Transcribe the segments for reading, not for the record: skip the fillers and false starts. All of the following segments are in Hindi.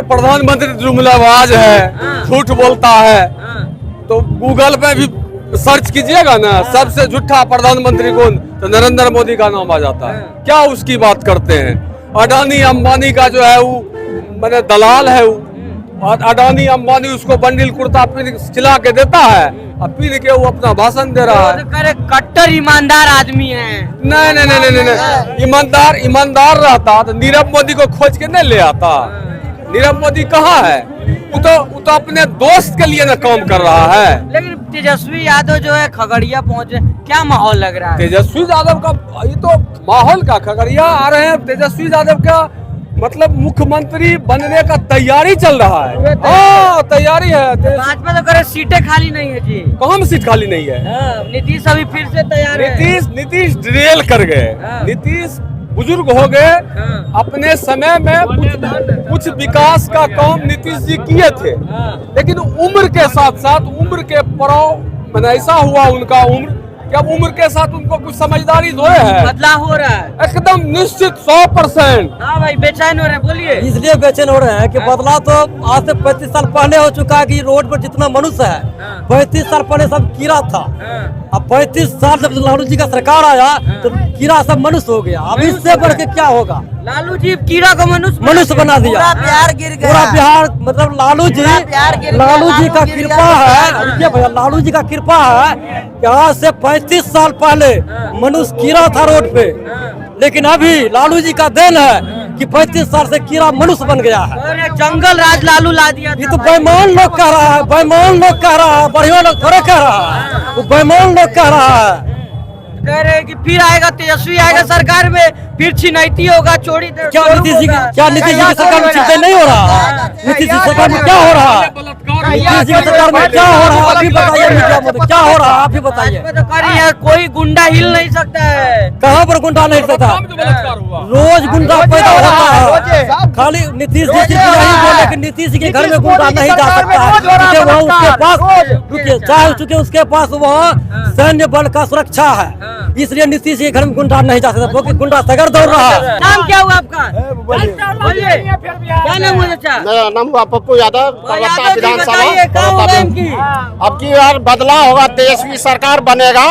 अगर प्रधानमंत्री जुमलाबाज है, झूठ बोलता है, तो गूगल पे भी सर्च कीजिएगा ना, सबसे झूठा प्रधानमंत्री कौन, तो नरेंद्र मोदी का नाम आ जाता है। क्या उसकी बात करते हैं? अडानी अंबानी का जो है वो मैंने दलाल है वो, और अडानी अंबानी उसको बंडल कुर्ता खिला के देता है और पीन के वो अपना भाषण दे रहा है। कट्टर ईमानदार आदमी है। नहीं नहीं नहीं नहीं नहीं, ईमानदार रहता तो नीरव मोदी को खोज के नहीं ले आता। नीरव मोदी कहाँ है? वो तो अपने दोस्त के लिए ना काम कर रहा है। लेकिन तेजस्वी यादव जो है खगड़िया पहुंचे, क्या माहौल लग रहा है? तेजस्वी यादव का ये तो माहौल का, खगड़िया आ रहे हैं तेजस्वी यादव का मतलब मुख्यमंत्री बनने का तैयारी चल रहा है। हाँ तैयारी है। भाजपा तो करे सीटें खाली नहीं है जी। कहाँ में सीट खाली नहीं है? नीतीश अभी फिर से तैयार है। नीतीश ड्रिल कर गए। नीतीश बुजुर्ग हो गए। अपने समय में कुछ विकास का काम नीतीश जी किए थे, लेकिन उम्र के साथ साथ उम्र के पड़ाव मैंने ऐसा हुआ उनका उम्र, क्या उम्र के साथ उनको कुछ समझदारी जो है, बदलाव हो रहा है एकदम निश्चित 100%। हाँ भाई बेचैन हो रहे हैं, बोलिए। इसलिए बेचैन हो रहे हैं कि बदलाव तो आज से 35 साल पहले हो चुका है कि रोड पर जितना मनुष्य है 35 साल पहले सब कीड़ा था। अब 35 साल जब लालू जी का सरकार आया तो कीड़ा सब मनुष्य हो गया। अब इससे बढ़ के क्या होगा? लालू जी कीड़ा को मनुष्य बना दिया। पूरा बिहार गिर गया। पूरा बिहार मतलब लालू जी का कृपा है। देखिए भैया, लालू जी का कृपा है कि आज से 35 साल पहले मनुष्य कीड़ा था रोड पे, लेकिन अभी लालू जी का देन है कि 35 साल से कीड़ा मनुष्य बन गया है। जंगल राज लालू ला दिया। ये तो बेईमान लोग कह रहा है, बेईमान लोग कह रहा है, बढ़िया लोग थोड़े कह रहा है, वो बेईमान लोग कह रहा है। कह रहे कि फिर आएगा तेजस्वी आएगा सरकार में, फिर छिनैती होगा, चोरी क्या नीतीश जी की सरकार में चिंता नहीं हो रहा? नीतीश जी सरकार में क्या हो रहा है? नीतीश जी की सरकार में क्या हो रहा है? आप ही बताइए, क्या हो रहा है आप ही बताइए। कोई गुंडा हिल नहीं सकता है। कहाँ पर गुंडा नहीं सकता? रोज गुंडा पैदा होता है। खाली नीतीश जी की यही बोले कि नीतीश जी के घर में गुंडा नहीं जा सकता है, क्योंकि वहाँ उसके पास चाहे चुके उसके पास वहाँ सैन्य बल का सुरक्षा है, इसलिए नीतीश जी के घर में गुंडा नहीं जा सकता, क्योंकि गुंडा सगर दौड़ रहा है। नाम क्या हुआ आपका? बोलिए, क्या नाम हुआ चाचा? मेरा नाम हुआ पप्पू यादव, विधानसभा। अब की बार बदलाव होगा, तेजस्वी सरकार बनेगा,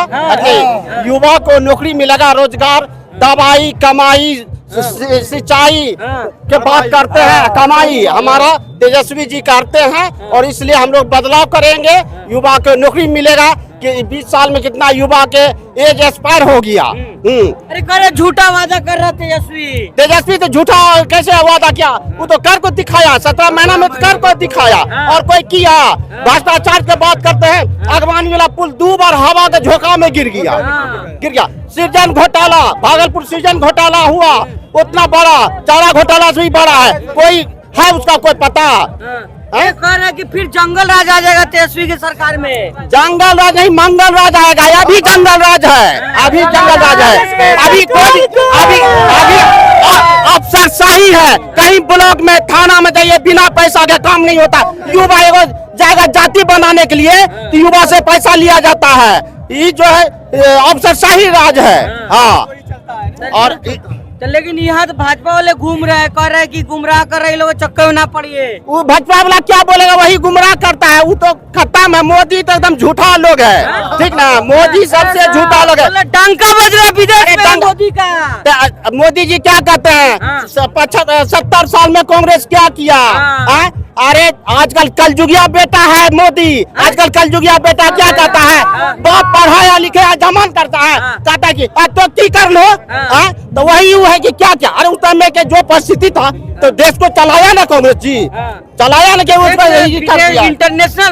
युवा को नौकरी मिलेगा, रोजगार, दवाई, कमाई, सिंचाई के बात करते हैं। कमाई हमारा तेजस्वी जी करते हैं और इसलिए हम लोग बदलाव करेंगे। युवा को नौकरी मिलेगा कि 20 साल में कितना युवा के एज एक्सपायर हो गया। अरे करे झूठा वादा कर रहा तेजस्वी तो झूठा कैसे वादा किया? वो तो कर को दिखाया, 17 महीना में कर को दिखाया और कोई किया। भ्रष्टाचार की बात करते हैं, अगवानी वाला पुल 2 बार हवा के झोंका में गिर गया। सृजन घोटाला, भागलपुर सृजन घोटाला हुआ, उतना बड़ा, चारा घोटाला से भी बड़ा है, कोई है उसका कोई पता? कह रहे कि फिर जंगल राज आ जाएगा तेजस्वी की सरकार में। जंगल राज नहीं, मंगल राज आएगा। अभी जंगल राज है, अभी जंगल राज है। अभी अफसर सही है। कहीं ब्लॉक में, थाना में जाइए, बिना पैसा के काम नहीं होता। युवा एगो जाएगा जाति बनाने के लिए तो युवा से पैसा लिया जाता है। ये जो है अफसर सही राज है। हाँ, और लेकिन यहाँ तो भाजपा वाले घूम रहे हैं, कह रहे हैं कि गुमराह कर रहे लोग, चक्कर में ना पड़िए। वो भाजपा वाला क्या बोलेगा, वही गुमराह करता है। वो तो खत्म है। मोदी तो एकदम झूठा लोग है, ठीक ना? मोदी सबसे झूठा लोग है। डंका बज रहा है विदेश में मोदी का। मोदी जी क्या कहते हैं? 70 साल में कांग्रेस क्या किया? अरे आजकल कलजुगिया बेटा है मोदी। आजकल कलजुगिया बेटा क्या कहता है? बाप पढ़ाया लिखाया जमान करता है, कहता है कि तो की कर लो। तो वही है कि क्या क्या? अरे उस समय के जो परिस्थिति था तो देश को चलाया ना कांग्रेस जी, चलाया ना। क्या इंटरनेशनल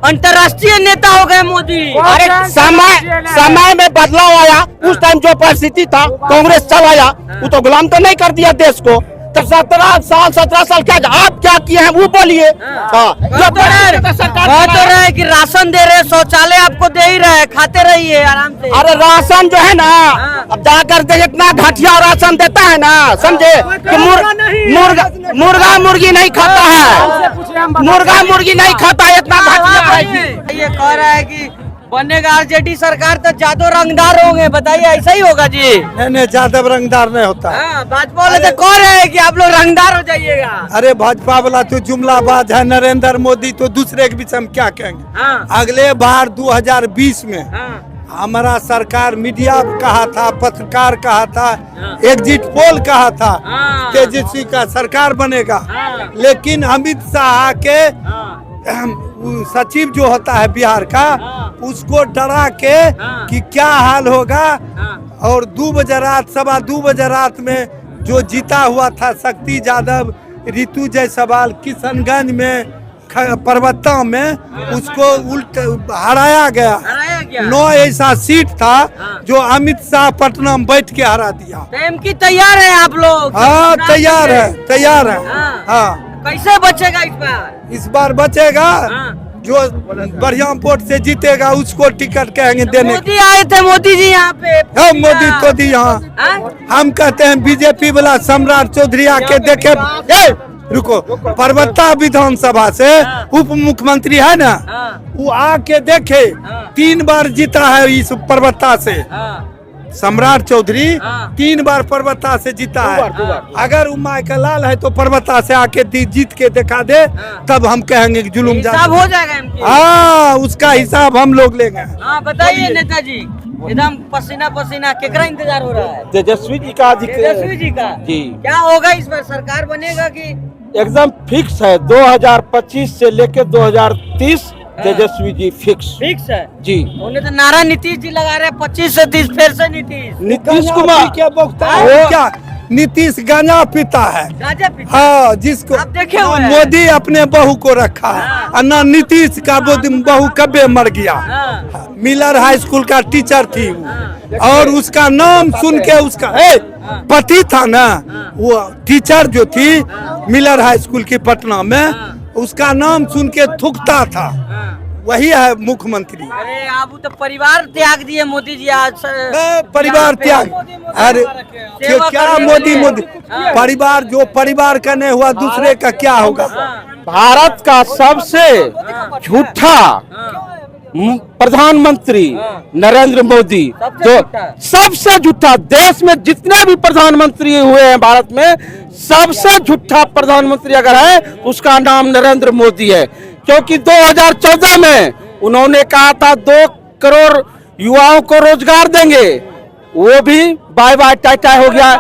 अंतर्राष्ट्रीय नेता हो गए मोदी। अरे समय में बदलाव आया। उस टाइम जो परिस्थिति था कांग्रेस चलाया, वो तो गुलाम तो नहीं कर दिया देश को। तो 17 साल क्या आप क्या किए हैं वो बोलिए। रहे कि राशन दे रहे, शौचालय आपको दे ही रहे, खाते रहिए आराम से। अरे राशन जो है ना, अब जाकर के इतना घटिया राशन देता है ना, समझे कि मुर्गा मुर्गी नहीं खाता है, मुर्गा मुर्गी नहीं खाता है, इतना घटिया है। ये कह रहा है कि बनेगा आरजेडी सरकार तो ज्यादा रंगदार होंगे, बताइए ऐसा ही होगा जी? नहीं ज्यादा रंगदार नहीं होता। हाँ, भाजपा वाले तो कह रहे हैं कि आप लोग रंगदार हो जाइएगा। अरे भाजपा वाला तो जुमलाबाज है, नरेंद्र मोदी तो दूसरे के बीच हम क्या कहेंगे। हाँ, अगले बार 2020 में हाँ, हमारा सरकार मीडिया कहा था, पत्रकार कहा था, हाँ। एग्जिट पोल कहा था हाँ। तेजस्वी का सरकार बनेगा। हाँ। लेकिन अमित शाह के हाँ, सचिव जो होता है बिहार का, हाँ। उसको डरा के हाँ। कि क्या हाल होगा। हाँ, और 2 बजे रात, 2:15 बजे रात में जो जीता हुआ था शक्ति यादव, रितु जायसवाल किशनगंज में पर्वता में, उसको उल्ट हराया गया। हराया गया। 9 ऐसा सीट था हाँ। जो अमित शाह पटना में बैठ के हरा दिया। तो एमकी तैयार है आप लोग? हाँ चुनाव तैयार के लिए? है, तैयार है। हाँ। हाँ कैसे बचेगा इस बार? इस बार बचेगा। हाँ। जो बढ़िया वोट से जीतेगा उसको टिकट कहेंगे देने। मोदी आए थे, मोदी जी यहाँ पे। हाँ, मोदी तो दी यहाँ। हाँ? हम कहते हैं बीजेपी वाला सम्राट चौधरी आके देखे। ए, रुको, पर्वता विधानसभा से उप मुख्यमंत्री है ना, हाँ, वो आके देखे। हाँ। 3 बार जीता है इस पर्वता से। हाँ, सम्राट चौधरी हाँ। 3 बार पर्वता से जीता है। अगर वो माइकल लाल है तो पर्वता से आके जीत के दिखा दे, हाँ। तब हम कहेंगे कि जुलूम हिसाब हो जाएगा इनकी। हाँ, उसका हिसाब हम लोग लेंगे। हाँ, बताइए नेताजी, एकदम पसीना पसीना केकरा इंतजार हो रहा है? तेजस्वी जी का तेजस्वी जी का। जी। क्या होगा इस बार, सरकार बनेगा कि? एकदम फिक्स है। 2025 से लेके 2030 तेजस्वी जी फिक्स फिक्स है जी। उन्हें तो नारा नीतीश जी लगा रहे हैं 25 से 30, फिर से नीतीश। नीतीश कुमार क्या बोलता है? वो- क्या नीतीश गांजा पीता है? गाजा पीता। हाँ, जिसको आप देखे हुए हैं। मोदी अपने बहू को रखा है, हाँ। और ना नीतीश का बहू कबे मर गया। हाँ, मिलर हाई स्कूल का टीचर थी वो। हाँ। और उसका नाम सुन के उसका पति था ना, वो टीचर जो थी मिलर हाई स्कूल की पटना में, उसका नाम सुन के थूकता था। हाँ। वही है मुख्यमंत्री। अरे आप तो परिवार त्याग दिए मोदी जी आज। परिवार त्याग, अरे सेवा क्या करने मोदी के लिए। मोदी हाँ। परिवार, जो परिवार का नहीं हुआ दूसरे का क्या होगा। भारत का सबसे झूठा प्रधानमंत्री नरेंद्र मोदी, सबसे जो झूठा। सबसे झूठा, देश में जितने भी प्रधानमंत्री हुए हैं भारत में, सबसे झूठा प्रधानमंत्री अगर है उसका नाम नरेंद्र मोदी है। क्योंकि 2014 में उन्होंने कहा था 2 करोड़ युवाओं को रोजगार देंगे, वो भी बाय बाय टाटा हो गया।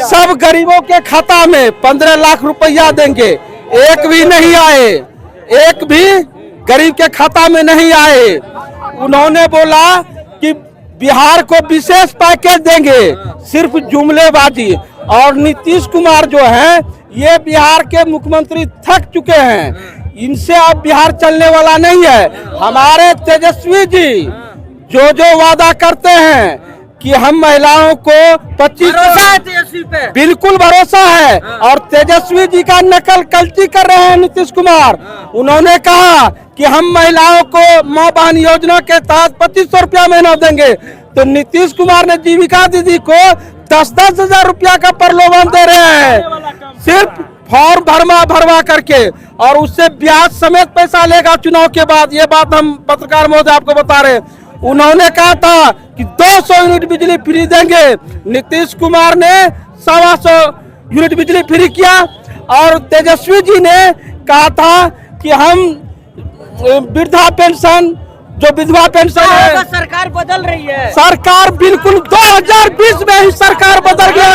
सब गरीबों के खाता में 15 लाख रुपया देंगे, एक भी नहीं आए, एक भी गरीब के खाता में नहीं आए। उन्होंने बोला कि बिहार को विशेष पैकेज देंगे, सिर्फ जुमलेबाजी। और नीतीश कुमार जो है, ये बिहार के मुख्यमंत्री थक चुके हैं, इनसे अब बिहार चलने वाला नहीं है। हमारे तेजस्वी जी जो वादा करते हैं कि हम महिलाओं को 25 भरोसा है तेजस्वी पे? बिल्कुल भरोसा है। और तेजस्वी जी का नकल कल्टी कर रहे हैं नीतीश कुमार। उन्होंने कहा कि हम महिलाओं को माँ बहन योजना के तहत 2500 रुपया महीना देंगे, तो नीतीश कुमार ने जीविका दीदी को 10-10 हजार रुपया का प्रलोभन दे रहे हैं, सिर्फ फॉर्म भरवा करके, और उससे ब्याज समेत पैसा लेगा चुनाव के बाद। ये बात हम पत्रकार महोदय आपको बता रहे हैं। उन्होंने कहा था कि 200 यूनिट बिजली फ्री देंगे, नीतीश कुमार ने 125 यूनिट बिजली फ्री किया। और तेजस्वी जी ने कहा था कि हम वृद्धा पेंशन, जो विधवा पेंशन है, सरकार बदल रही है। सरकार बिल्कुल 2020 में ही सरकार बदल गया।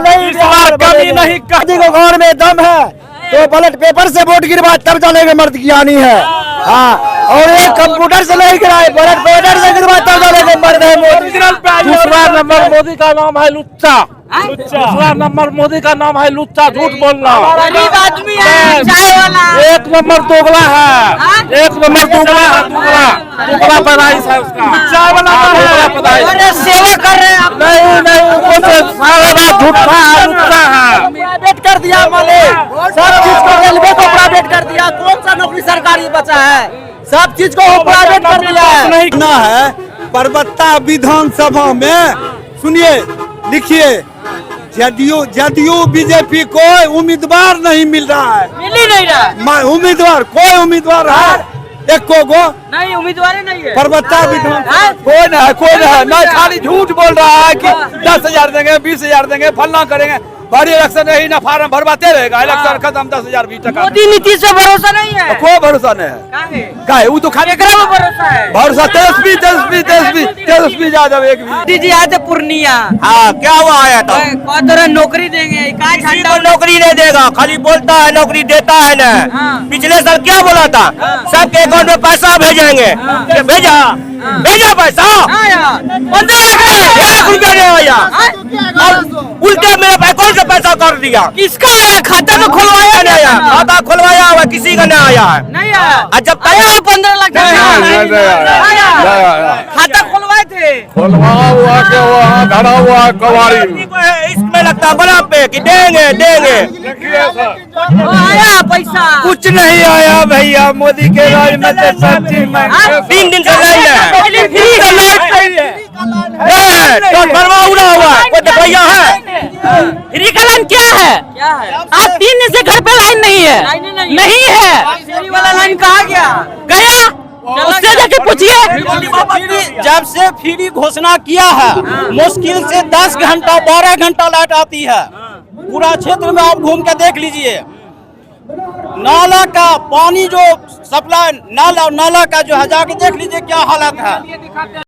नहीं, इस बार कमी नहीं, कभी को घर में दम है तो बैलेट पेपर से वोट गिरवा तब जाने में मर्द ज्ञानी है। हाँ, और ये कंप्यूटर से नहीं गिराए, बैलेट पेपर से गिरवा तब जाने में मर्द है मोदी। दूसरा नंबर मोदी का नाम है लुच्चा। दूसरा नंबर मोदी का नाम है लुच्चा, झूठ बोलना। गरीब आदमी है, चाय वाला। 1 नंबर दोगला है, 1 नंबर दोगला है, दोगला पैदाइश है उसका, चाय वाला दोगला पैदाइश। अरे सेवा कर रहे हैं आप। नहीं, वो तो सारा झूठा है, लुच्चा है। प्राइवेट कर दिया मालिक, सब चीज को, रेलवे को प्राइवेट कर दिया, कौन सा नौकरी सरकारी बचा है? सब चीज को प्राइवेट कर दिया है। नहीं ना है पर्वता विधानसभा में। सुनिए, लिखिए, जदयू बीजेपी कोई उम्मीदवार नहीं मिल रहा है। मिल ही नहीं रहा। उम्मीदवार कोई उम्मीदवार है एक को नहीं उम्मीदवार नहीं है परबत्ता विधान कोई ना है ना, खाली झूठ बोल रहा है कि 10,000 देंगे, 20,000 देंगे, फलना करेंगे। बड़ी इलेक्शन रही ना, फार्म भरवाते रहेगा, इलेक्शन खत्म 10,000 20 टका। मोदी नीतीश से भरोसा नहीं है। कोई भरोसा नहीं है। का है वो तो खाली भरोसा है। भरोसा तेजस्वी यादव एक भी। दीदी आए थे पूर्णिया, हाँ क्या हुआ आया था? कौन नौकरी देंगे? किसी को नौकरी नहीं देगा, खाली बोलता है नौकरी देता है ना। पिछले साल क्या बोला था? सबके अकाउंट में पैसा भेजेंगे, भेजा पैसा 15 लाख रुपया नहीं आया, और उल्टे मेरे अकाउंट से पैसा कर दिया। किसका आया? खाता तो खुलवाया नहीं आया, खाता खुलवाया हुआ किसी का नहीं आया है। नहीं आया। जब आया 15 लाख खाता खुलवाए थे। खुलवाया हुआ के वहाँ धरा हुआ कवाड़ी इसमें लगता बड़ा पे कि देंगे आया पैसा कुछ नहीं आया भैया। मोदी के राज में तो सब चीज 3 दिन से लाइन है, उड़ा हुआ कोई भैया है। फ्री का लाइन क्या है? आज 3 दिन से घर पे लाइन नहीं है, नहीं है। फ्री वाला लाइन कहाँ गया उससे जाके पूछिए। जब से फ्री घोषणा किया है, मुश्किल से 10 घंटा 12 घंटा लाइट आती है। पूरा क्षेत्र में आप घूम के देख लीजिए, नाला का पानी जो सप्लाई नाला का जो है, जाके देख लीजिए क्या हालत है।